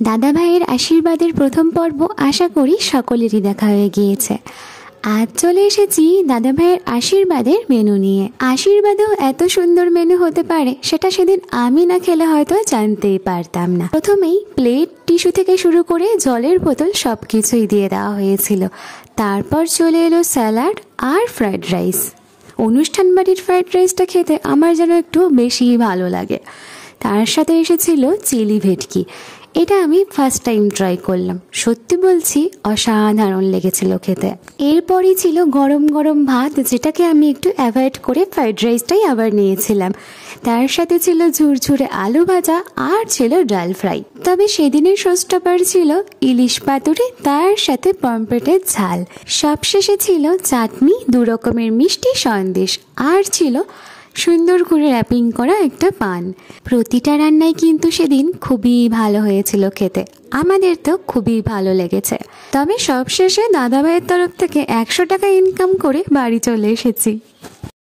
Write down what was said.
দাদা ভাইয়ের আশীর্বাদের প্রথম পর্ব আশা করি সকলেরই দেখা হয়ে গিয়েছে। আজ চলে এসেছি দাদা ভাইয়ের আশীর্বাদের মেনু নিয়ে। আশীর্বাদেও এত সুন্দর মেনু হতে পারে সেটা সেদিন আমি না খেলে হয়তো জানতেই পারতাম না। প্রথমেই প্লেট, টিস্যু থেকে শুরু করে জলের বোতল সবকিছুই দিয়ে দেওয়া হয়েছিল। তারপর চলে এলো স্যালাড আর ফ্রাইড রাইস। অনুষ্ঠান বাড়ির ফ্রাইড রাইসটা খেতে আমার যেন একটু বেশিই ভালো লাগে। তার সাথে এসেছিল চিলি ভেটকি। এটা আমি ফার্স্ট টাইম ট্রাই করলাম, সত্যি বলছি অসাধারণ লেগেছিল খেতে। এরপরই ছিল গরম গরম ভাত, যেটাকে আমি একটু অ্যাভয়েড করে ফ্রাইড রাইসটাই আবার নিয়েছিলাম। তার সাথে ছিল ঝুরঝুরে আলু ভাজা আর ছিল ডাল ফ্রাই। তবে সেদিনের শোস্টপার ছিল ইলিশ পাতুরি, তার সাথে পমফ্রেটের ঝাল। সবশেষে ছিল চাটনি, 2 রকমের মিষ্টি সন্দেশ, আর ছিল সুন্দর করে র্যাপিং করা একটা পান। প্রতিটা রান্নাই কিন্তু সেদিন খুবই ভালো হয়েছিল খেতে, আমাদের তো খুবই ভালো লেগেছে। তবে সবশেষে দাদা ভাইয়ের তরফ থেকে 100 টাকা ইনকাম করে বাড়ি চলে এসেছি।